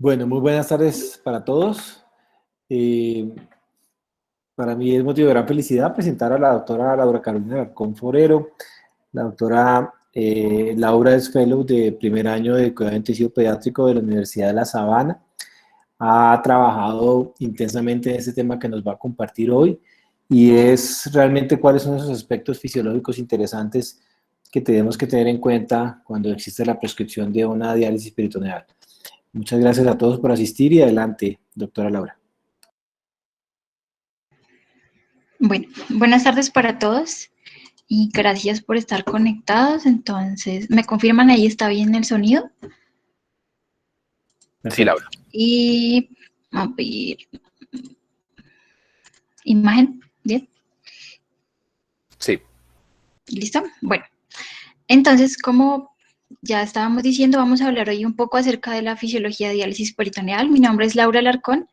Bueno, muy buenas tardes para todos. Eh, para mí es motivo de gran felicidad presentar a la doctora Laura Carolina Alarcón Forero. La doctora Laura es fellow de primer año de cuidado intensivo pediátrico de la Universidad de La Sabana. Ha trabajado intensamente en este tema que nos va a compartir hoy y es realmente cuáles son esos aspectos fisiológicos interesantes que tenemos que tener en cuenta cuando existe la prescripción de una diálisis peritoneal. Muchas gracias a todos por asistir y adelante, doctora Laura. Bueno, buenas tardes para todos y gracias por estar conectados. Entonces, ¿me confirman ahí está bien el sonido? Perfecto. Sí, Laura. Y vamos a ver. Imagen, ¿bien? Sí. ¿Listo? Bueno, entonces, como ya estábamos diciendo, vamos a hablar hoy un poco acerca de la fisiología de diálisis peritoneal. Mi nombre es Laura Alarcón,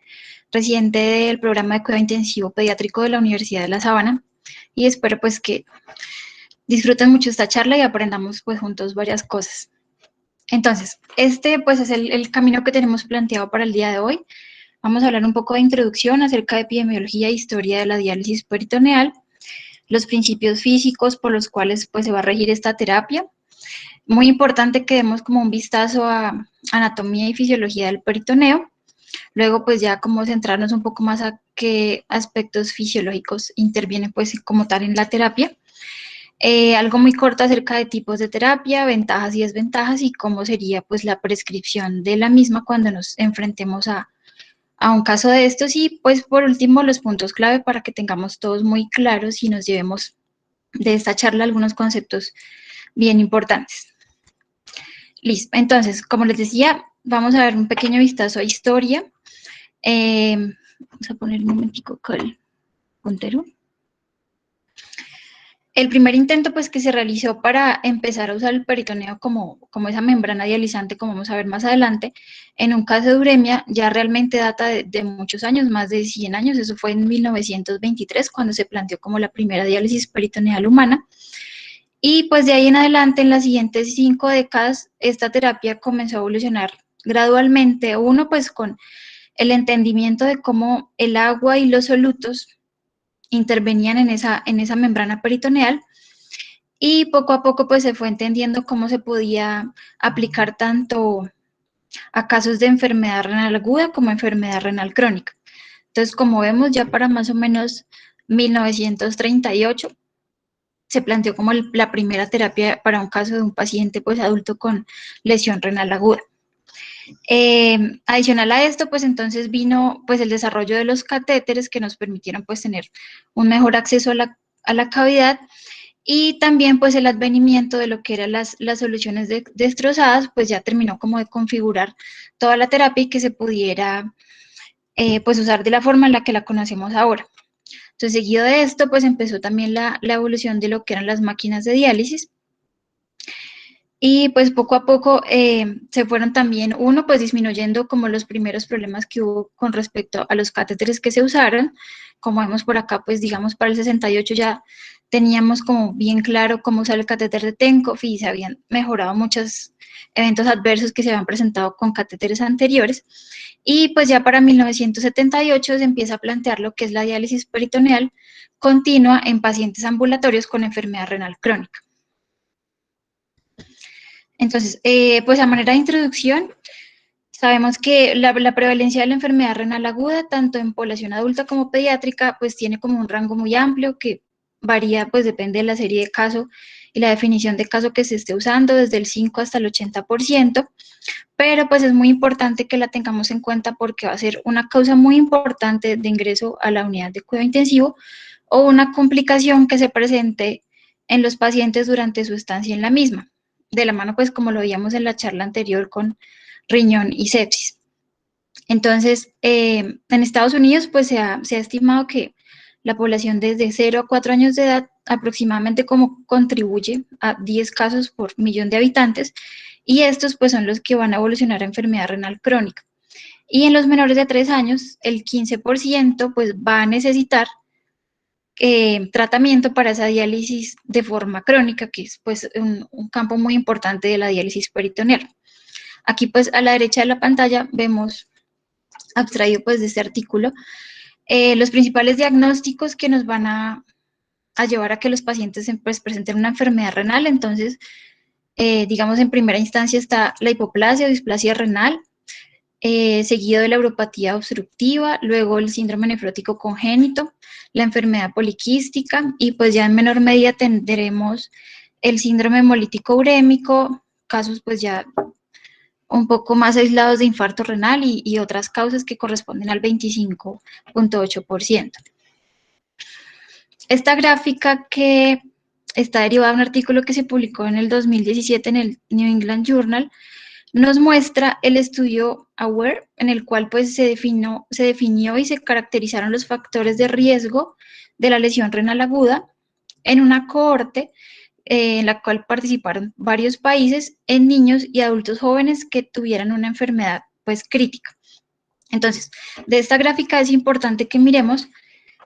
residente del programa de cuidado intensivo pediátrico de la Universidad de La Sabana, y espero pues que disfruten mucho esta charla y aprendamos pues juntos varias cosas. Entonces, este pues es el camino que tenemos planteado para el día de hoy. Vamos a hablar un poco de introducción acerca de epidemiología e historia de la diálisis peritoneal, los principios físicos por los cuales pues se va a regir esta terapia. Muy importante que demos como un vistazo a anatomía y fisiología del peritoneo. Luego pues ya como centrarnos un poco más a qué aspectos fisiológicos intervienen pues como tal en la terapia. Algo muy corto acerca de tipos de terapia, ventajas y desventajas y cómo sería pues la prescripción de la misma cuando nos enfrentemos a un caso de estos y pues por último los puntos clave para que tengamos todos muy claros y nos llevemos de esta charla algunos conceptos bien importantes. Listo, entonces como les decía vamos a ver un pequeño vistazo a historia. Vamos a poner un momentico acá el puntero. El primer intento pues que se realizó para empezar a usar el peritoneo como esa membrana dializante, como vamos a ver más adelante, en un caso de uremia ya realmente data de muchos años, más de 100 años, eso fue en 1923 cuando se planteó como la primera diálisis peritoneal humana. Y pues de ahí en adelante, en las siguientes 5 décadas, esta terapia comenzó a evolucionar gradualmente, uno pues con el entendimiento de cómo el agua y los solutos intervenían en esa membrana peritoneal y poco a poco pues se fue entendiendo cómo se podía aplicar tanto a casos de enfermedad renal aguda como enfermedad renal crónica. Entonces, como vemos, ya para más o menos 1938 se planteó como la primera terapia para un caso de un paciente pues adulto con lesión renal aguda. Adicional a esto, pues entonces vino pues el desarrollo de los catéteres que nos permitieron pues tener un mejor acceso a la cavidad y también pues el advenimiento de lo que eran las soluciones destrozadas, pues ya terminó como de configurar toda la terapia y que se pudiera pues usar de la forma en la que la conocemos ahora. Entonces, seguido de esto, pues empezó también la evolución de lo que eran las máquinas de diálisis. Y pues poco a poco se fueron también, uno, pues disminuyendo como los primeros problemas que hubo con respecto a los catéteres que se usaron. Como vemos por acá, pues digamos para el 68 ya teníamos como bien claro cómo usar el catéter de Tenkov y se habían mejorado muchos eventos adversos que se habían presentado con catéteres anteriores. Y pues ya para 1978 se empieza a plantear lo que es la diálisis peritoneal continua en pacientes ambulatorios con enfermedad renal crónica. Entonces, pues a manera de introducción, sabemos que la prevalencia de la enfermedad renal aguda, tanto en población adulta como pediátrica, pues tiene como un rango muy amplio que varía, pues depende de la serie de caso y la definición de caso que se esté usando, desde el 5 hasta el 80%, pero pues es muy importante que la tengamos en cuenta porque va a ser una causa muy importante de ingreso a la unidad de cuidado intensivo o una complicación que se presente en los pacientes durante su estancia en la misma, de la mano pues como lo veíamos en la charla anterior con riñón y sepsis. Entonces, en Estados Unidos pues se ha estimado que la población desde 0 a 4 años de edad aproximadamente como contribuye a 10 casos por millón de habitantes y estos pues son los que van a evolucionar a enfermedad renal crónica. Y en los menores de 3 años, el 15% pues va a necesitar tratamiento para esa diálisis de forma crónica, que es pues un campo muy importante de la diálisis peritoneal. Aquí pues a la derecha de la pantalla vemos abstraído pues de este artículo los principales diagnósticos que nos van a llevar a que los pacientes pues, presenten una enfermedad renal. Entonces, digamos, en primera instancia está la hipoplasia o displasia renal, seguido de la uropatía obstructiva, luego el síndrome nefrótico congénito, la enfermedad poliquística, y pues ya en menor medida tendremos el síndrome hemolítico urémico, casos pues ya un poco más aislados de infarto renal y otras causas que corresponden al 25.8%. Esta gráfica que está derivada de un artículo que se publicó en el 2017 en el New England Journal, nos muestra el estudio AWARE, en el cual pues se definió y se caracterizaron los factores de riesgo de la lesión renal aguda en una cohorte en la cual participaron varios países en niños y adultos jóvenes que tuvieran una enfermedad pues crítica. Entonces, de esta gráfica es importante que miremos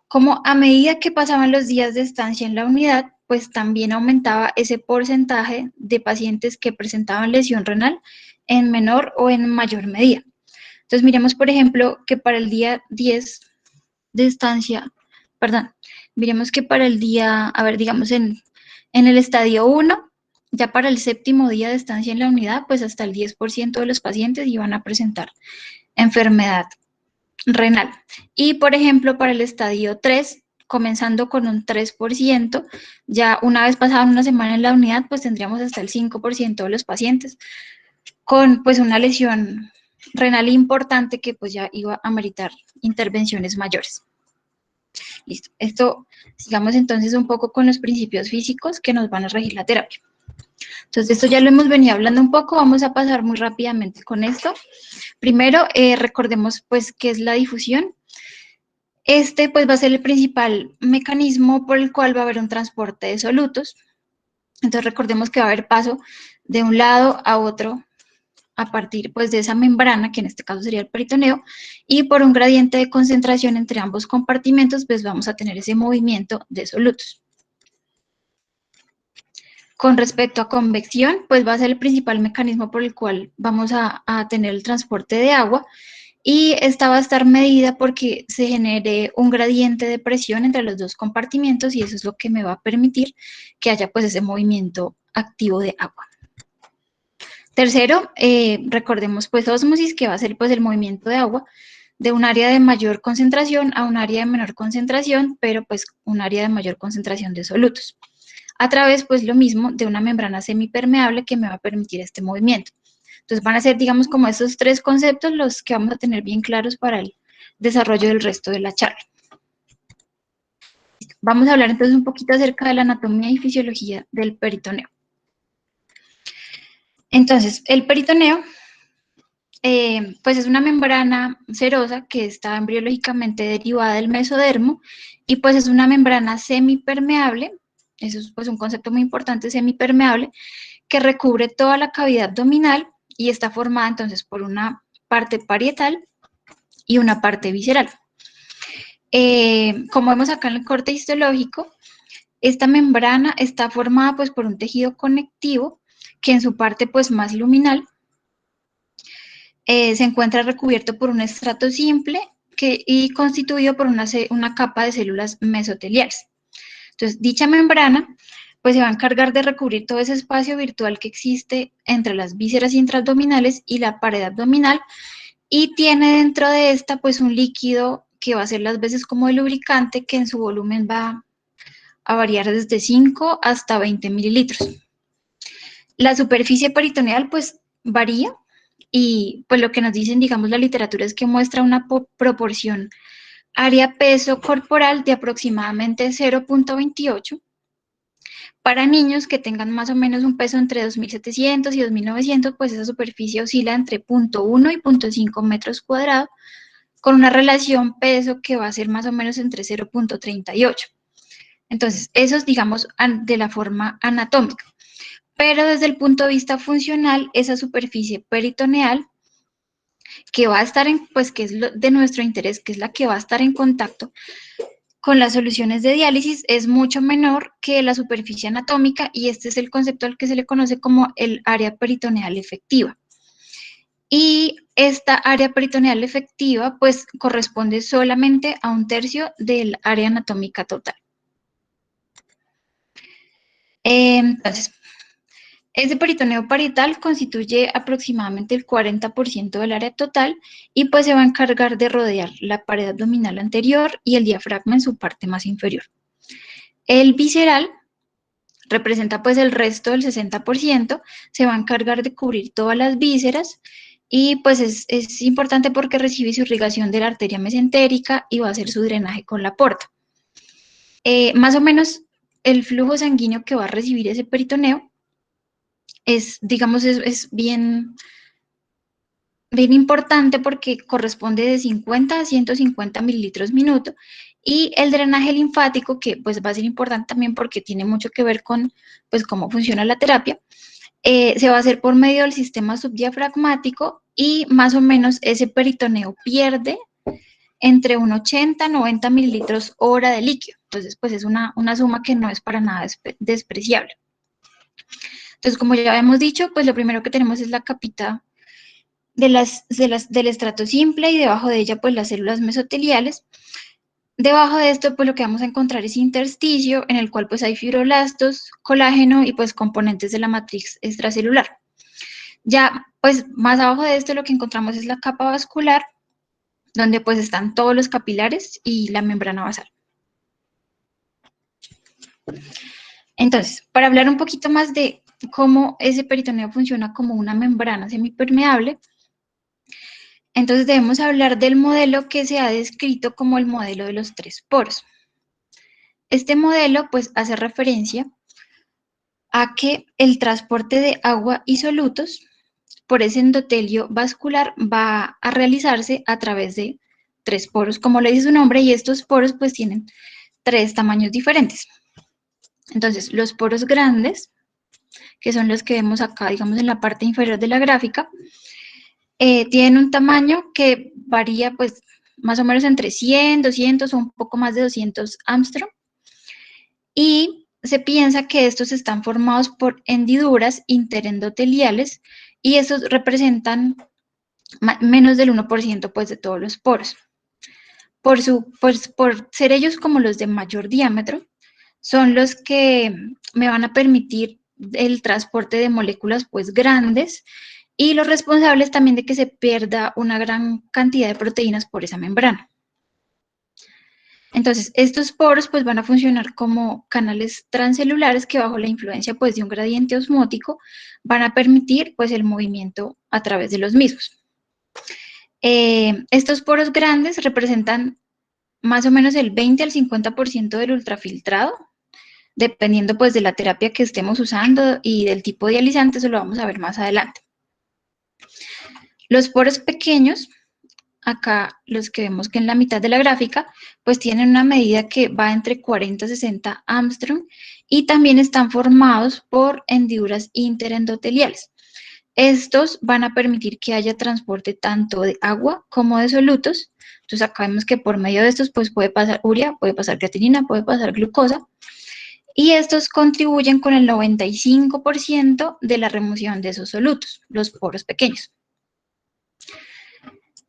cómo a medida que pasaban los días de estancia en la unidad, pues también aumentaba ese porcentaje de pacientes que presentaban lesión renal en menor o en mayor medida. Entonces, miremos, por ejemplo, que para el día 10 de estancia, miremos que para el día, digamos en el estadio 1, ya para el 7º día de estancia en la unidad, pues hasta el 10% de los pacientes iban a presentar enfermedad renal. Y, por ejemplo, para el estadio 3, comenzando con un 3%, ya una vez pasada una semana en la unidad, pues tendríamos hasta el 5% de los pacientes con pues una lesión renal importante que pues ya iba a meritar intervenciones mayores. Listo. Esto, sigamos entonces un poco con los principios físicos que nos van a regir la terapia. Entonces, esto ya lo hemos venido hablando un poco, vamos a pasar muy rápidamente con esto. Primero, recordemos pues qué es la difusión. Este pues va a ser el principal mecanismo por el cual va a haber un transporte de solutos. Entonces, recordemos que va a haber paso de un lado a otro a partir pues de esa membrana, que en este caso sería el peritoneo, y por un gradiente de concentración entre ambos compartimentos, pues vamos a tener ese movimiento de solutos. Con respecto a convección, pues va a ser el principal mecanismo por el cual vamos a tener el transporte de agua, y esta va a estar medida porque se genere un gradiente de presión entre los dos compartimentos, y eso es lo que me va a permitir que haya pues ese movimiento activo de agua. Tercero, recordemos pues ósmosis, que va a ser pues el movimiento de agua de un área de mayor concentración a un área de menor concentración, pero pues un área de mayor concentración de solutos, a través pues lo mismo de una membrana semipermeable que me va a permitir este movimiento. Entonces van a ser, digamos, como esos 3 conceptos los que vamos a tener bien claros para el desarrollo del resto de la charla. Vamos a hablar entonces un poquito acerca de la anatomía y fisiología del peritoneo. Entonces, el peritoneo, pues es una membrana serosa que está embriológicamente derivada del mesodermo, y pues es una membrana semipermeable, eso es pues un concepto muy importante, semipermeable, que recubre toda la cavidad abdominal y está formada entonces por una parte parietal y una parte visceral. Como vemos acá en el corte histológico, esta membrana está formada pues por un tejido conectivo que en su parte pues más luminal se encuentra recubierto por un estrato simple y constituido por una capa de células mesoteliales. Entonces, dicha membrana pues se va a encargar de recubrir todo ese espacio virtual que existe entre las vísceras intraabdominales y la pared abdominal, y tiene dentro de esta pues un líquido que va a ser las veces como de lubricante, que en su volumen va a variar desde 5 hasta 20 mililitros. La superficie peritoneal pues varía, y pues lo que nos dicen, digamos, la literatura es que muestra una proporción área-peso corporal de aproximadamente 0.28. Para niños que tengan más o menos un peso entre 2.700 y 2.900, pues esa superficie oscila entre 0.1 y 0.5 metros cuadrados, con una relación peso que va a ser más o menos entre 0.38. Entonces, eso es, digamos, de la forma anatómica. Pero desde el punto de vista funcional, esa superficie peritoneal que va a estar pues que es de nuestro interés, que es la que va a estar en contacto con las soluciones de diálisis, es mucho menor que la superficie anatómica, y este es el concepto al que se le conoce como el área peritoneal efectiva. y esta área peritoneal efectiva pues corresponde solamente a 1/3 del área anatómica total. Entonces, ese peritoneo parietal constituye aproximadamente el 40% del área total y pues se va a encargar de rodear la pared abdominal anterior y el diafragma en su parte más inferior. El visceral representa pues el resto del 60%, se va a encargar de cubrir todas las vísceras y pues es importante porque recibe su irrigación de la arteria mesentérica y va a hacer su drenaje con la porta. Más o menos el flujo sanguíneo que va a recibir ese peritoneo es, digamos, es bien importante porque corresponde de 50 a 150 mililitros minuto, y el drenaje linfático, que pues va a ser importante también porque tiene mucho que ver con pues cómo funciona la terapia, se va a hacer por medio del sistema subdiafragmático y más o menos ese peritoneo pierde entre un 80 a 90 mililitros hora de líquido. Entonces pues es una suma que no es para nada despreciable. Entonces, como ya habíamos dicho, pues lo primero que tenemos es la capita del estrato simple y debajo de ella pues las células mesoteliales. Debajo de esto pues lo que vamos a encontrar es intersticio en el cual pues hay fibroblastos, colágeno y pues componentes de la matriz extracelular. Ya pues más abajo de esto lo que encontramos es la capa vascular, donde pues están todos los capilares y la membrana basal. Entonces, para hablar un poquito más de cómo ese peritoneo funciona como una membrana semipermeable, entonces debemos hablar del modelo que se ha descrito como el modelo de los 3 poros. Este modelo pues hace referencia a que el transporte de agua y solutos por ese endotelio vascular va a realizarse a través de 3 poros, como le dice su nombre, y estos poros pues tienen 3 tamaños diferentes. Entonces, los poros grandes, que son los que vemos acá, digamos, en la parte inferior de la gráfica, tienen un tamaño que varía, pues, más o menos entre 100, 200 o un poco más de 200 Armstrong. Y se piensa que estos están formados por hendiduras interendoteliales y estos representan menos del 1% pues, de todos los poros. Por ser ellos como los de mayor diámetro, son los que me van a permitir el transporte de moléculas pues grandes y los responsables también de que se pierda una gran cantidad de proteínas por esa membrana. Entonces, estos poros pues van a funcionar como canales transcelulares que bajo la influencia pues de un gradiente osmótico van a permitir pues el movimiento a través de los mismos. Estos poros grandes representan más o menos el 20 al 50% del ultrafiltrado, dependiendo pues de la terapia que estemos usando y del tipo de dializante, eso lo vamos a ver más adelante. Los poros pequeños, acá los que vemos que en la mitad de la gráfica, pues tienen una medida que va entre 40 a 60 Armstrong y también están formados por hendiduras interendoteliales. Estos van a permitir que haya transporte tanto de agua como de solutos. Entonces acá vemos que por medio de estos pues puede pasar urea, puede pasar creatinina, puede pasar glucosa. Y estos contribuyen con el 95% de la remoción de esos solutos, los poros pequeños.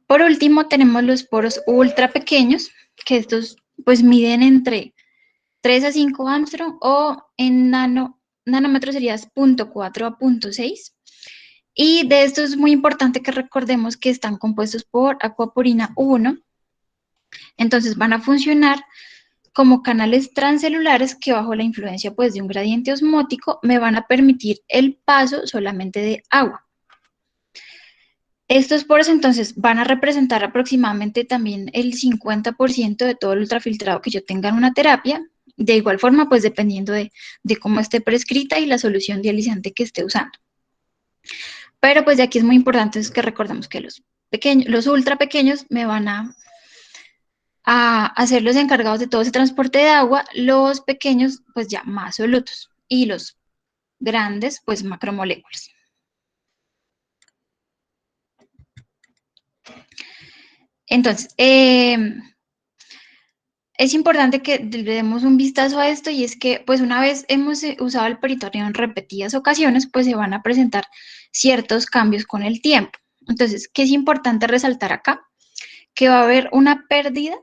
Por último, tenemos los poros ultra pequeños, que estos pues miden entre 3 a 5 Armstrong o en nanómetros sería 0.4 a 0.6. Y de esto es muy importante que recordemos que están compuestos por acuaporina 1. Entonces van a funcionar como canales transcelulares que bajo la influencia pues de un gradiente osmótico me van a permitir el paso solamente de agua. Estos poros entonces van a representar aproximadamente también el 50% de todo el ultrafiltrado que yo tenga en una terapia, de igual forma pues dependiendo de cómo esté prescrita y la solución dializante que esté usando. Pero pues de aquí es muy importante es que recordemos que los ultra pequeños me van a ser los encargados de todo ese transporte de agua, los pequeños pues ya más solutos y los grandes pues macromoléculas. Entonces, es importante que le demos un vistazo a esto y es que pues una vez hemos usado el peritoneo en repetidas ocasiones pues se van a presentar ciertos cambios con el tiempo. Entonces, ¿qué es importante resaltar acá? Que va a haber una pérdida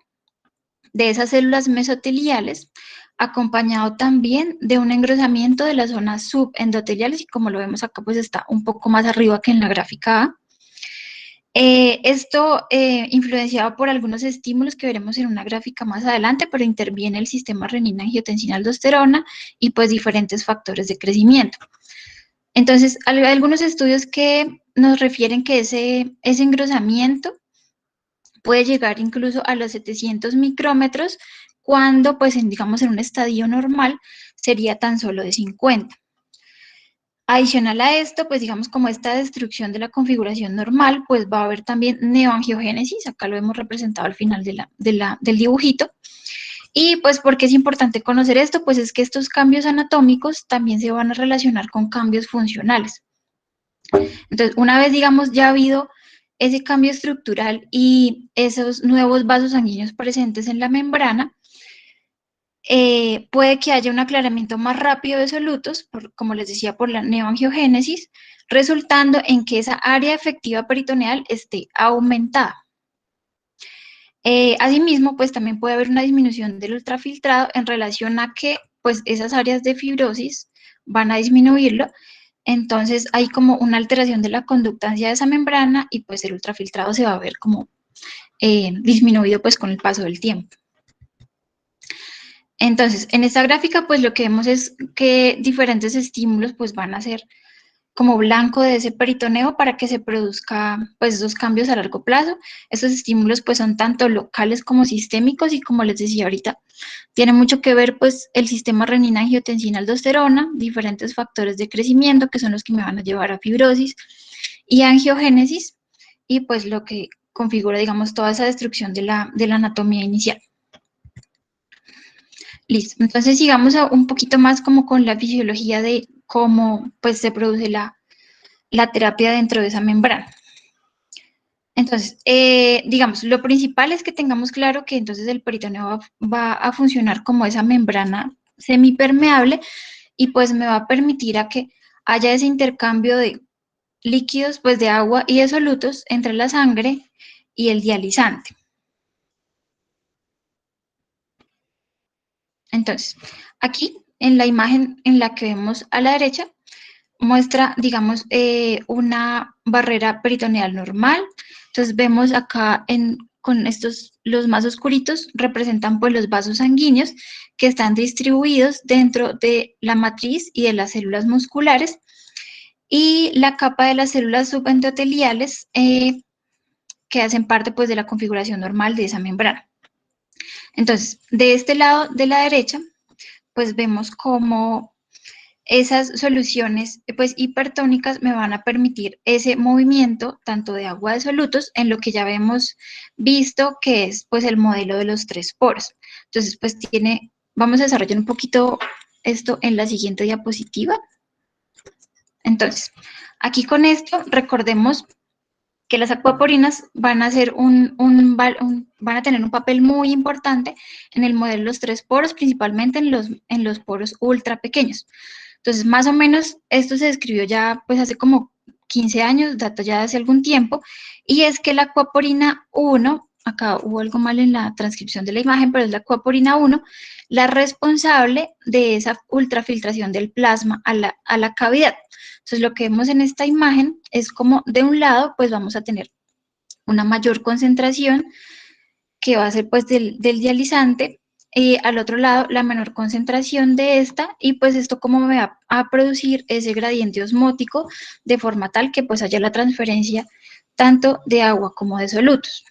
de esas células mesoteliales, acompañado también de un engrosamiento de las zonas subendoteliales, y como lo vemos acá, pues está un poco más arriba que en la gráfica A. Esto influenciado por algunos estímulos que veremos en una gráfica más adelante, pero interviene el sistema renina-angiotensina-aldosterona y pues diferentes factores de crecimiento. Entonces, hay algunos estudios que nos refieren que ese engrosamiento puede llegar incluso a los 700 micrómetros, cuando pues digamos en un estadio normal sería tan solo de 50. Adicional a esto, pues digamos como esta destrucción de la configuración normal, pues va a haber también neoangiogénesis, acá lo hemos representado al final del dibujito. Y pues, ¿por qué es importante conocer esto? Pues es que estos cambios anatómicos también se van a relacionar con cambios funcionales. Entonces, una vez, digamos, ya ha habido ese cambio estructural y esos nuevos vasos sanguíneos presentes en la membrana, puede que haya un aclaramiento más rápido de solutos, como les decía, por la neoangiogénesis, resultando en que esa área efectiva peritoneal esté aumentada. Asimismo, pues también puede haber una disminución del ultrafiltrado en relación a que pues esas áreas de fibrosis van a disminuirlo. Entonces hay como una alteración de la conductancia de esa membrana y pues el ultrafiltrado se va a ver como disminuido pues con el paso del tiempo. Entonces, en esta gráfica pues lo que vemos es que diferentes estímulos pues van a ser como blanco de ese peritoneo para que se produzca pues esos cambios a largo plazo. Estos estímulos pues son tanto locales como sistémicos y como les decía ahorita, tiene mucho que ver pues el sistema renina-angiotensina-aldosterona, diferentes factores de crecimiento que son los que me van a llevar a fibrosis y angiogénesis y pues lo que configura digamos toda esa destrucción de la anatomía inicial. Listo, entonces sigamos un poquito más como con la fisiología de cómo pues se produce la terapia dentro de esa membrana. Entonces, digamos, lo principal es que tengamos claro que entonces el peritoneo va a funcionar como esa membrana semipermeable y pues me va a permitir a que haya ese intercambio de líquidos, pues de agua y de solutos entre la sangre y el dializante. Entonces, aquí en la imagen en la que vemos a la derecha, muestra, digamos, una barrera peritoneal normal. Entonces vemos acá con estos, los más oscuritos representan pues los vasos sanguíneos que están distribuidos dentro de la matriz y de las células musculares, y la capa de las células subendoteliales que hacen parte pues de la configuración normal de esa membrana. Entonces, de este lado de la derecha, pues vemos cómo esas soluciones pues hipertónicas me van a permitir ese movimiento tanto de agua de solutos en lo que ya hemos visto que es pues el modelo de los 3 poros. Entonces pues vamos a desarrollar un poquito esto en la siguiente diapositiva. Entonces, aquí con esto recordemos que las acuaporinas van a ser van a tener un papel muy importante en el modelo de los 3 poros, principalmente en los poros ultra pequeños. Entonces, más o menos, esto se describió ya pues hace como 15 años, dato ya de hace algún tiempo, y es que la acuaporina 1, acá hubo algo mal en la transcripción de la imagen, pero es la acuaporina 1, la responsable de esa ultrafiltración del plasma a la cavidad. Entonces, lo que vemos en esta imagen es como de un lado, pues vamos a tener una mayor concentración que va a ser pues del dializante, al otro lado la menor concentración de esta, y pues esto como me va a producir ese gradiente osmótico de forma tal que pues haya la transferencia tanto de agua como de solutos.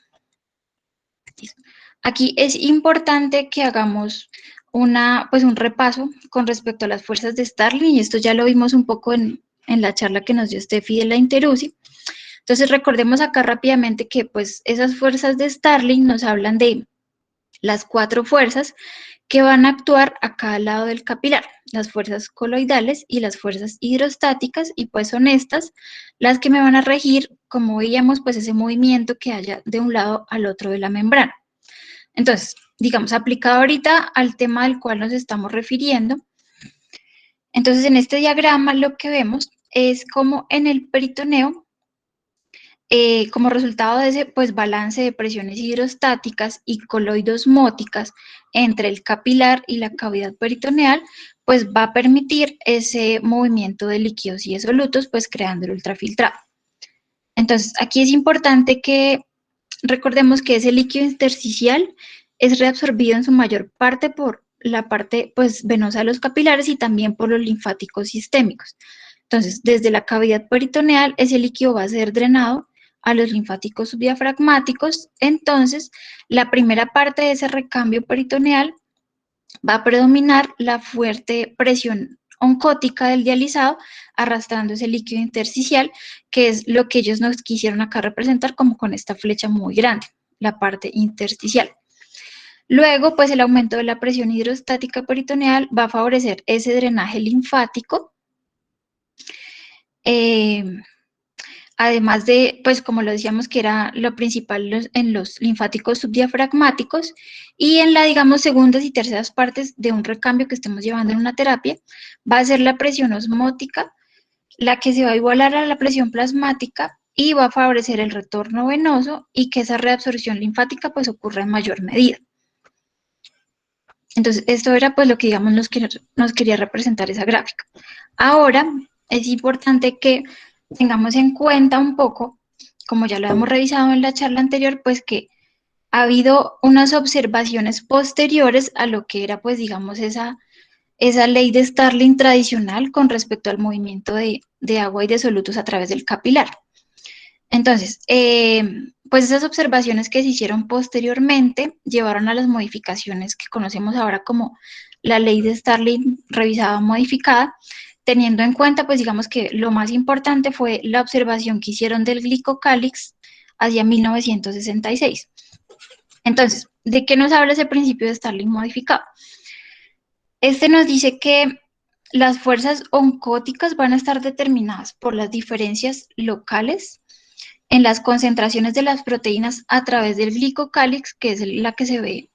Aquí es importante que hagamos un repaso con respecto a las fuerzas de Starling, y esto ya lo vimos un poco en la charla que nos dio Steffi de la Interussi. Entonces recordemos acá rápidamente que pues esas fuerzas de Starling nos hablan de las 4 fuerzas que van a actuar a cada lado del capilar, las fuerzas coloidales y las fuerzas hidrostáticas, y pues son estas las que me van a regir, como veíamos, pues ese movimiento que haya de un lado al otro de la membrana. Entonces, digamos, aplicado ahorita al tema al cual nos estamos refiriendo, entonces en este diagrama lo que vemos es como en el peritoneo como resultado de ese pues, balance de presiones hidrostáticas y coloidosmóticas entre el capilar y la cavidad peritoneal, pues va a permitir ese movimiento de líquidos y de solutos, pues creando el ultrafiltrado. Entonces, aquí es importante que recordemos que ese líquido intersticial es reabsorbido en su mayor parte por la parte pues, venosa de los capilares y también por los linfáticos sistémicos. Entonces, desde la cavidad peritoneal, ese líquido va a ser drenado a los linfáticos subdiafragmáticos. Entonces, la primera parte de ese recambio peritoneal va a predominar la fuerte presión oncótica del dializado, arrastrando ese líquido intersticial, que es lo que ellos nos quisieron acá representar como con esta flecha muy grande, la parte intersticial. Luego, pues el aumento de la presión hidrostática peritoneal va a favorecer ese drenaje linfático, además de, pues como lo decíamos que era lo principal en los linfáticos subdiafragmáticos y en la, digamos, segundas y terceras partes de un recambio que estemos llevando en una terapia, va a ser la presión osmótica la que se va a igualar a la presión plasmática y va a favorecer el retorno venoso y que esa reabsorción linfática pues ocurra en mayor medida. Entonces, esto era pues lo que, digamos, nos quería representar esa gráfica. Ahora, es importante que tengamos en cuenta un poco, como ya lo hemos revisado en la charla anterior, pues que ha habido unas observaciones posteriores a lo que era, pues, digamos, esa ley de Starling tradicional con respecto al movimiento de agua y de solutos a través del capilar. Entonces, pues esas observaciones que se hicieron posteriormente llevaron a las modificaciones que conocemos ahora como la ley de Starling revisada o modificada, teniendo en cuenta, pues digamos que lo más importante fue la observación que hicieron del glicocálix hacia 1966. Entonces, ¿de qué nos habla ese principio de Starling modificado? Este nos dice que las fuerzas oncóticas van a estar determinadas por las diferencias locales en las concentraciones de las proteínas a través del glicocálix, que es la que se ve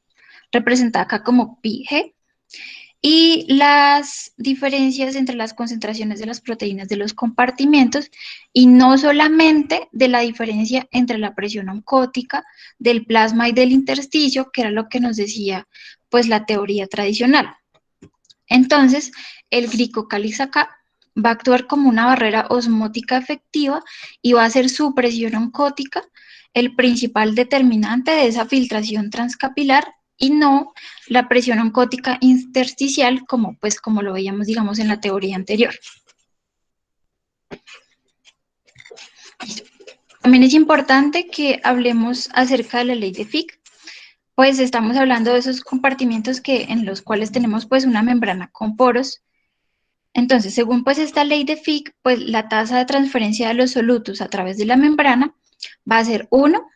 representada acá como pi-G, y las diferencias entre las concentraciones de las proteínas de los compartimentos, y no solamente de la diferencia entre la presión oncótica del plasma y del intersticio, que era lo que nos decía pues la teoría tradicional. Entonces, el glicocálix acá va a actuar como una barrera osmótica efectiva y va a ser su presión oncótica el principal determinante de esa filtración transcapilar y no la presión oncótica intersticial como lo veíamos, digamos, en la teoría anterior. También es importante que hablemos acerca de la ley de Fick. Pues estamos hablando de esos compartimentos en los cuales tenemos pues una membrana con poros. Entonces, según pues esta ley de Fick, pues la tasa de transferencia de los solutos a través de la membrana va a ser 1,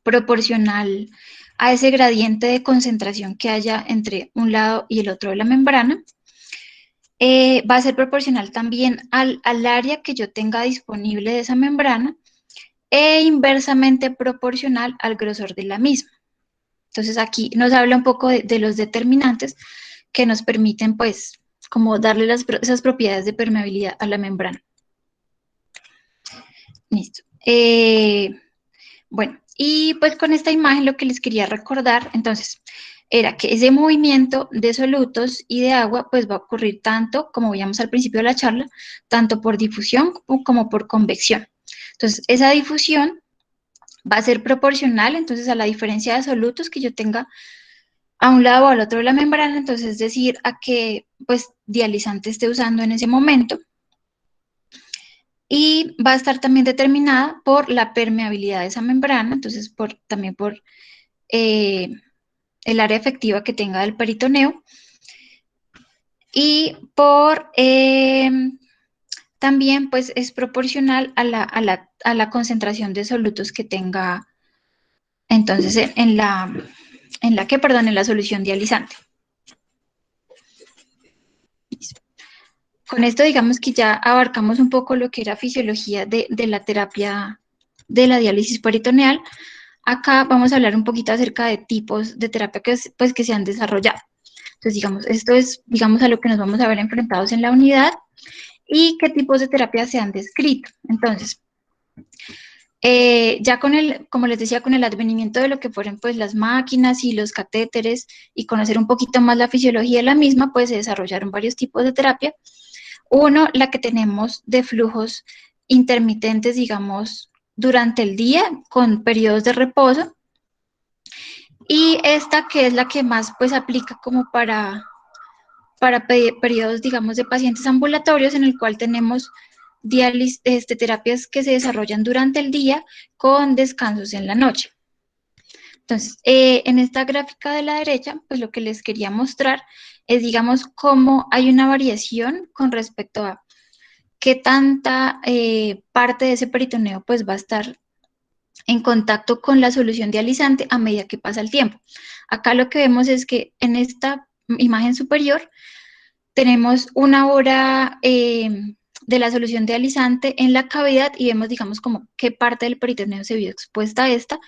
proporcional a ese gradiente de concentración que haya entre un lado y el otro de la membrana. Va a ser proporcional también al área que yo tenga disponible de esa membrana e inversamente proporcional al grosor de la misma. Entonces aquí nos habla un poco de los determinantes que nos permiten pues como darle esas propiedades de permeabilidad a la membrana. Listo. Bueno, y pues con esta imagen lo que les quería recordar, entonces, era que ese movimiento de solutos y de agua pues va a ocurrir tanto, como veíamos al principio de la charla, tanto por difusión como por convección. Entonces, esa difusión va a ser proporcional, entonces, a la diferencia de solutos que yo tenga a un lado o al otro de la membrana, entonces, es decir, a qué, pues, dializante esté usando en ese momento. Y va a estar también determinada por la permeabilidad de esa membrana, entonces, también por el área efectiva que tenga del peritoneo. Y por también pues es proporcional a la concentración de solutos que tenga entonces en la solución dializante. Con esto digamos que ya abarcamos un poco lo que era fisiología de la terapia de la diálisis peritoneal. Acá vamos a hablar un poquito acerca de tipos de terapia que se han desarrollado. Entonces, digamos, esto es, digamos, a lo que nos vamos a ver enfrentados en la unidad y qué tipos de terapia se han descrito. Entonces, Ya con como les decía, con el advenimiento de lo que fueron pues las máquinas y los catéteres y conocer un poquito más la fisiología de la misma, pues se desarrollaron varios tipos de terapia. Uno, la que tenemos de flujos intermitentes, digamos, durante el día, con periodos de reposo. Y esta que es la que más pues aplica como para periodos, digamos, de pacientes ambulatorios, en el cual tenemos terapias que se desarrollan durante el día con descansos en la noche. Entonces, en esta gráfica de la derecha, pues lo que les quería mostrar es, digamos, cómo hay una variación con respecto a qué tanta parte de ese peritoneo pues va a estar en contacto con la solución dializante a medida que pasa el tiempo. Acá lo que vemos es que en esta imagen superior tenemos una hora de la solución dializante en la cavidad y vemos, digamos, como qué parte del peritoneo se vio expuesta a esta.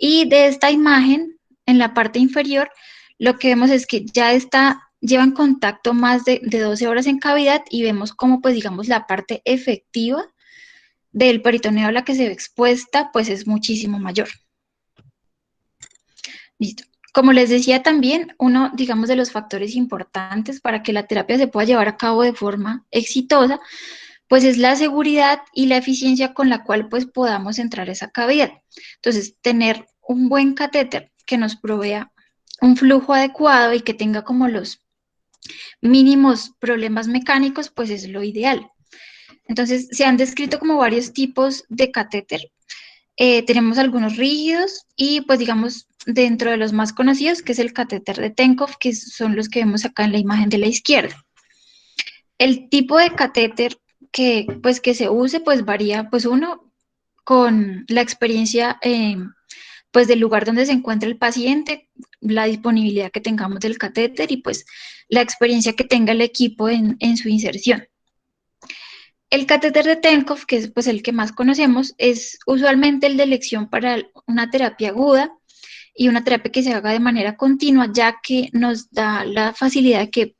Y de esta imagen, en la parte inferior, lo que vemos es que ya lleva en contacto más de 12 horas en cavidad y vemos como, pues, digamos, la parte efectiva del peritoneo a la que se ve expuesta, pues es muchísimo mayor. Listo. Como les decía también, uno, digamos, de los factores importantes para que la terapia se pueda llevar a cabo de forma exitosa, pues es la seguridad y la eficiencia con la cual pues podamos entrar a esa cavidad. Entonces, tener un buen catéter que nos provea un flujo adecuado y que tenga como los mínimos problemas mecánicos, pues es lo ideal. Entonces, se han descrito como varios tipos de catéter. Tenemos algunos rígidos y pues digamos dentro de los más conocidos, que es el catéter de Tenkov, que son los que vemos acá en la imagen de la izquierda. El tipo de catéter que se use pues varía, pues uno, con la experiencia pues del lugar donde se encuentra el paciente, la disponibilidad que tengamos del catéter y pues la experiencia que tenga el equipo en su inserción. El catéter de Tenkov, que es pues el que más conocemos, es usualmente el de elección para una terapia aguda y una terapia que se haga de manera continua, ya que nos da la facilidad de que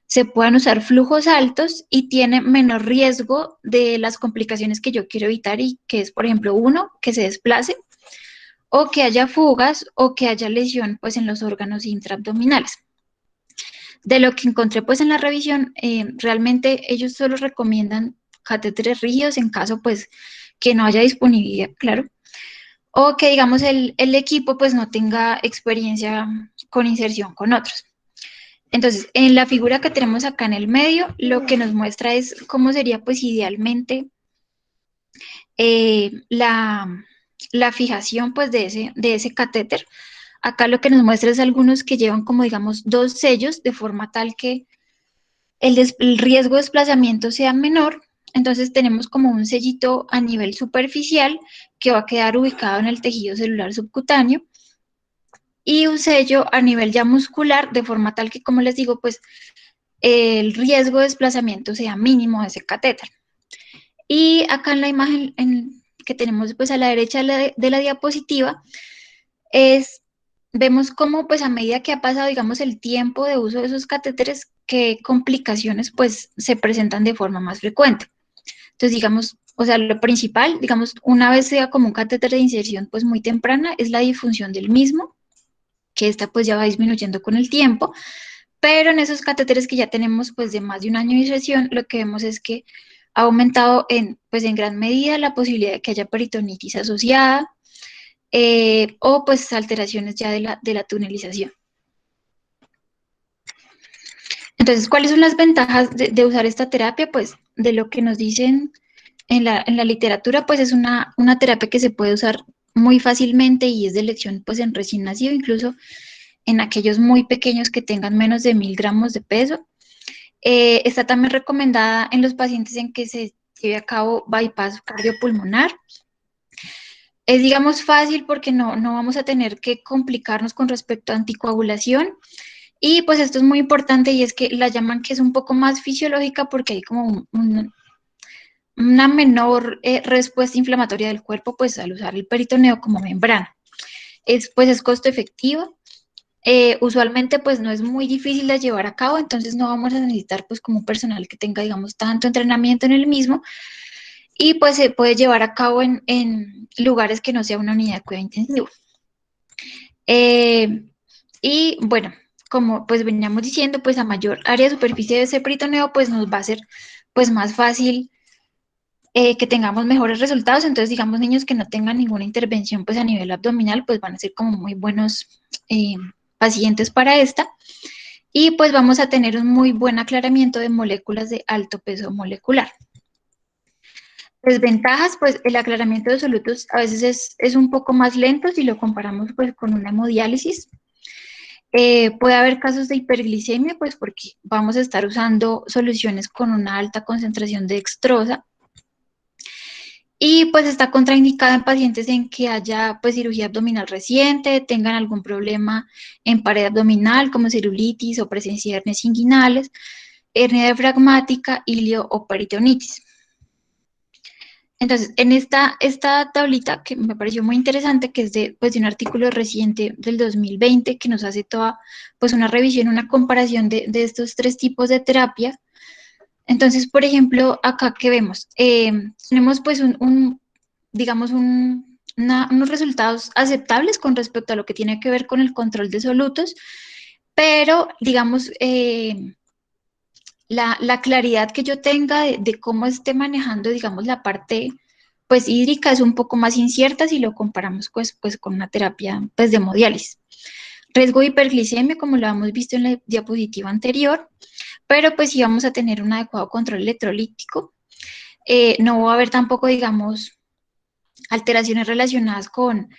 se puedan usar flujos altos y tiene menor riesgo de las complicaciones que yo quiero evitar y que es, por ejemplo, uno, que se desplace o que haya fugas o que haya lesión pues en los órganos intraabdominales. De lo que encontré pues en la revisión, realmente ellos solo recomiendan catéteres rígidos en caso pues que no haya disponibilidad, claro, o que digamos el equipo pues no tenga experiencia con inserción con otros. Entonces, en la figura que tenemos acá en el medio, lo que nos muestra es cómo sería pues idealmente la fijación pues de ese catéter. Acá lo que nos muestra es algunos que llevan como digamos 2 sellos de forma tal que el riesgo de desplazamiento sea menor. Entonces tenemos como un sellito a nivel superficial que va a quedar ubicado en el tejido celular subcutáneo y un sello a nivel ya muscular de forma tal que, como les digo, pues el riesgo de desplazamiento sea mínimo de ese catéter. Y acá en la imagen que tenemos pues a la derecha de la diapositiva vemos cómo pues a medida que ha pasado digamos el tiempo de uso de esos catéteres, qué complicaciones pues se presentan de forma más frecuente. Entonces digamos, o sea, lo principal, digamos, una vez sea como un catéter de inserción pues muy temprana, es la disfunción del mismo, que esta pues ya va disminuyendo con el tiempo, pero en esos catéteres que ya tenemos pues de más de un año de inserción, lo que vemos es que ha aumentado pues en gran medida la posibilidad de que haya peritonitis asociada o pues alteraciones ya de la tunelización. Entonces, ¿cuáles son las ventajas de usar esta terapia? Pues de lo que nos dicen en la literatura, pues es una terapia que se puede usar muy fácilmente y es de elección pues en recién nacido, incluso en aquellos muy pequeños que tengan menos de 1000 gramos de peso. Está también recomendada en los pacientes en que se lleve a cabo bypass cardiopulmonar. Es, digamos, fácil porque no vamos a tener que complicarnos con respecto a anticoagulación. Y pues esto es muy importante y es que la llaman que es un poco más fisiológica porque hay como una menor respuesta inflamatoria del cuerpo pues al usar el peritoneo como membrana. Pues es costo efectivo. Usualmente pues no es muy difícil de llevar a cabo, entonces no vamos a necesitar pues como personal que tenga digamos tanto entrenamiento en el mismo y pues se puede llevar a cabo en lugares que no sea una unidad de cuidado intensivo. Y bueno, como pues veníamos diciendo, pues a mayor área de superficie de ese peritoneo, pues nos va a ser pues más fácil que tengamos mejores resultados. Entonces, digamos, niños que no tengan ninguna intervención pues a nivel abdominal, pues van a ser como muy buenos pacientes para esta. Y pues vamos a tener un muy buen aclaramiento de moléculas de alto peso molecular. Desventajas, pues el aclaramiento de solutos a veces es un poco más lento si lo comparamos pues con una hemodiálisis. Puede haber casos de hiperglicemia, pues porque vamos a estar usando soluciones con una alta concentración de dextrosa. Y pues está contraindicada en pacientes en que haya pues cirugía abdominal reciente, tengan algún problema en pared abdominal como celulitis o presencia de hernias inguinales, hernia diafragmática, ilio o peritonitis. Entonces, en esta tablita que me pareció muy interesante, que es de un artículo reciente del 2020, que nos hace toda pues una revisión, una comparación de estos tres tipos de terapia. Entonces, por ejemplo, acá que vemos, tenemos pues digamos unos resultados aceptables con respecto a lo que tiene que ver con el control de solutos, pero digamos, la claridad que yo tenga de cómo esté manejando, digamos, la parte pues hídrica es un poco más incierta si lo comparamos pues con una terapia pues de hemodiálisis. Riesgo de hiperglicemia, como lo hemos visto en la diapositiva anterior, pero pues sí vamos a tener un adecuado control electrolítico. No va a haber tampoco, digamos, alteraciones relacionadas con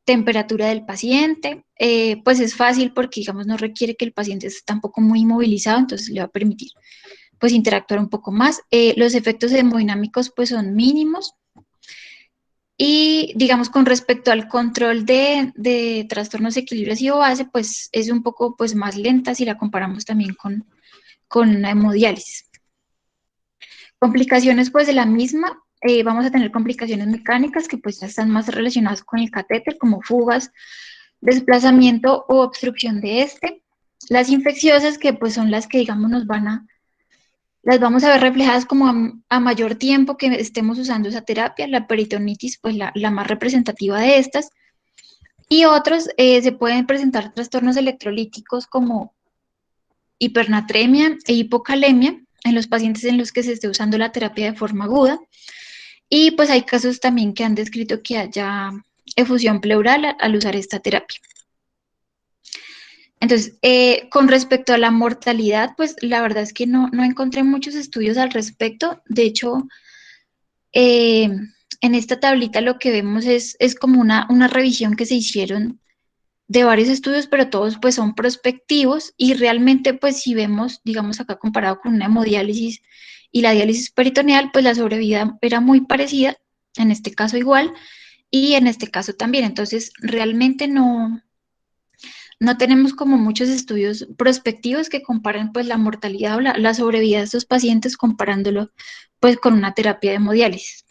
temperatura del paciente, pues es fácil porque, digamos, no requiere que el paciente esté tampoco muy inmovilizado, entonces le va a permitir pues interactuar un poco más. Los efectos hemodinámicos pues son mínimos. Y digamos con respecto al control de trastornos de equilibrio ácido-base, pues es un poco pues más lenta si la comparamos también con una hemodiálisis. Complicaciones pues de la misma, vamos a tener complicaciones mecánicas que pues ya están más relacionadas con el catéter, como fugas, desplazamiento o obstrucción de este. Las infecciosas que pues son las que digamos las vamos a ver reflejadas como a mayor tiempo que estemos usando esa terapia. La peritonitis, pues la más representativa de estas. Y otros se pueden presentar trastornos electrolíticos como hipernatremia e hipocalemia en los pacientes en los que se esté usando la terapia de forma aguda. Y pues hay casos también que han descrito que haya efusión pleural al usar esta terapia. Entonces, con respecto a la mortalidad, pues la verdad es que no encontré muchos estudios al respecto. De hecho, en esta tablita lo que vemos es como una revisión que se hicieron de varios estudios, pero todos pues son prospectivos y realmente pues si vemos, digamos acá comparado con una hemodiálisis y la diálisis peritoneal, pues la sobrevida era muy parecida, en este caso igual, y en este caso también. Entonces, realmente no tenemos como muchos estudios prospectivos que comparen pues la mortalidad o la sobrevida de estos pacientes comparándolo pues con una terapia de hemodiálisis.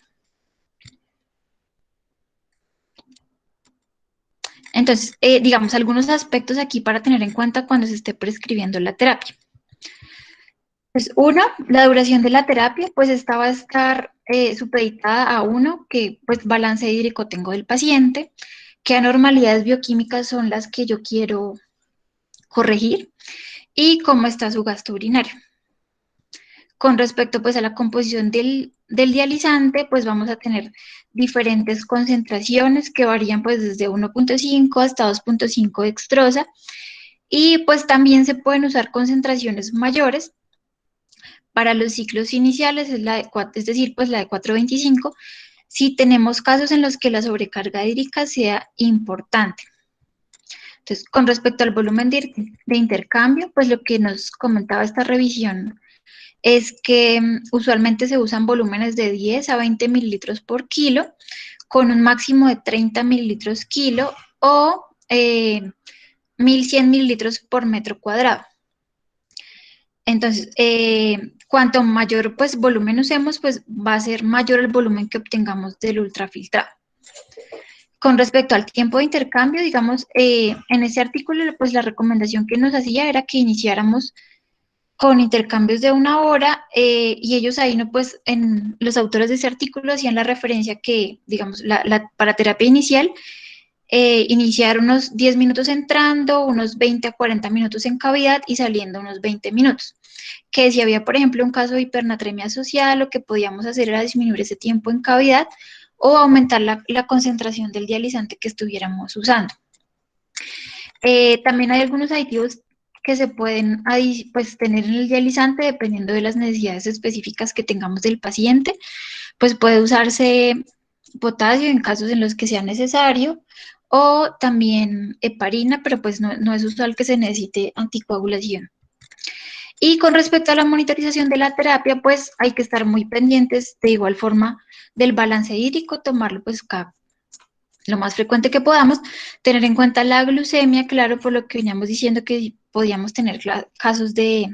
Entonces, digamos, algunos aspectos aquí para tener en cuenta cuando se esté prescribiendo la terapia. Pues uno, la duración de la terapia, pues esta va a estar supeditada a uno, que pues balance hídrico tengo del paciente, qué anormalidades bioquímicas son las que yo quiero corregir y cómo está su gasto urinario. Con respecto pues a la composición del dializante, pues vamos a tener diferentes concentraciones que varían pues desde 1.5 hasta 2.5 dextrosa y pues también se pueden usar concentraciones mayores para los ciclos iniciales, es decir, pues la de 4.25, si tenemos casos en los que la sobrecarga hídrica sea importante. Entonces, con respecto al volumen de intercambio, pues lo que nos comentaba esta revisión es que usualmente se usan volúmenes de 10 a 20 mililitros por kilo, con un máximo de 30 mililitros kilo o 1.100 mililitros por metro cuadrado. Entonces, cuanto mayor pues volumen usemos, pues va a ser mayor el volumen que obtengamos del ultrafiltrado. Con respecto al tiempo de intercambio, digamos, en ese artículo, pues la recomendación que nos hacía era que iniciáramos con intercambios de 1 hora, y ellos ahí, ¿no? Pues los autores de ese artículo hacían la referencia que, digamos, para terapia inicial, iniciar unos 10 minutos entrando, unos 20 a 40 minutos en cavidad y saliendo unos 20 minutos. Que si había, por ejemplo, un caso de hipernatremia social, lo que podíamos hacer era disminuir ese tiempo en cavidad o aumentar la concentración del dializante que estuviéramos usando. También hay algunos aditivos que se pueden pues, tener en el dializante dependiendo de las necesidades específicas que tengamos del paciente. Pues puede usarse potasio en casos en los que sea necesario, o también heparina, pero pues no es usual que se necesite anticoagulación. Y con respecto a la monitorización de la terapia, pues hay que estar muy pendientes de igual forma del balance hídrico, tomarlo pues lo más frecuente que podamos, tener en cuenta la glucemia, claro, por lo que veníamos diciendo que podíamos tener casos de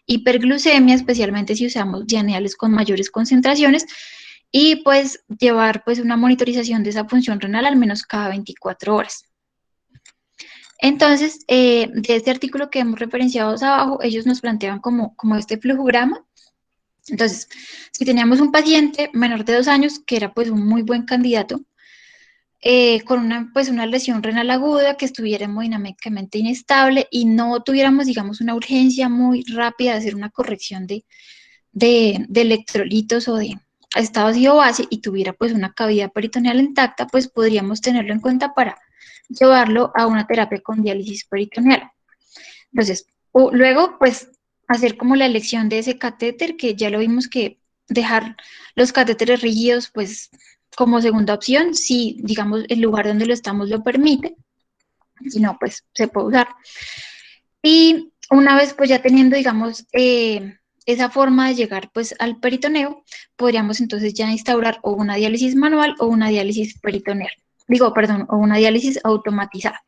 hiperglucemia, especialmente si usamos dianeales con mayores concentraciones, y pues llevar pues una monitorización de esa función renal al menos cada 24 horas. Entonces, de este artículo que hemos referenciado abajo, ellos nos planteaban como este flujograma. Entonces, si teníamos un paciente menor de 2 años, que era pues un muy buen candidato, con una lesión renal aguda, que estuviera hemodinámicamente inestable y no tuviéramos, digamos, una urgencia muy rápida de hacer una corrección de electrolitos o de estado ácido base, y tuviera pues una cavidad peritoneal intacta, pues podríamos tenerlo en cuenta para llevarlo a una terapia con diálisis peritoneal. Entonces, luego pues hacer como la elección de ese catéter, que ya lo vimos que dejar los catéteres rígidos pues como segunda opción, si digamos el lugar donde lo estamos lo permite, si no pues se puede usar. Y una vez pues ya teniendo digamos esa forma de llegar pues al peritoneo, podríamos entonces ya instaurar o una diálisis manual o una diálisis peritoneal, o una diálisis automatizada.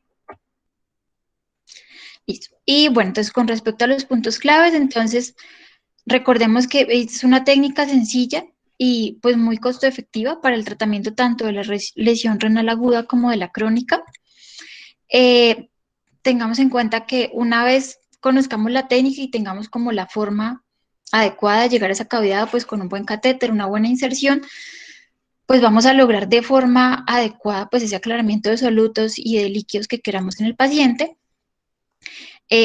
Listo. Y bueno, entonces con respecto a los puntos claves, entonces recordemos que es una técnica sencilla y pues muy costo efectiva para el tratamiento tanto de la lesión renal aguda como de la crónica. Tengamos en cuenta que una vez conozcamos la técnica y tengamos como la forma adecuada de llegar a esa cavidad, pues con un buen catéter, una buena inserción, pues vamos a lograr de forma adecuada pues ese aclaramiento de solutos y de líquidos que queramos en el paciente.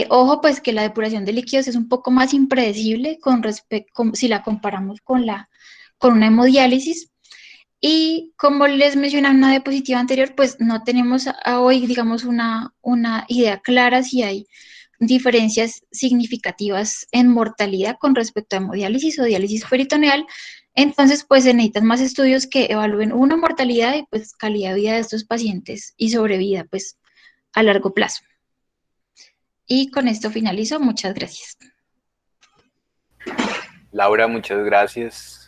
Ojo, pues que la depuración de líquidos es un poco más impredecible si la comparamos con una hemodiálisis. Y como les mencionaba en una diapositiva anterior, pues no tenemos hoy, digamos, una idea clara si hay diferencias significativas en mortalidad con respecto a hemodiálisis o diálisis peritoneal. Entonces, pues se necesitan más estudios que evalúen una mortalidad y pues calidad de vida de estos pacientes y sobrevida pues a largo plazo. Y con esto finalizo. Muchas gracias. Laura, muchas gracias.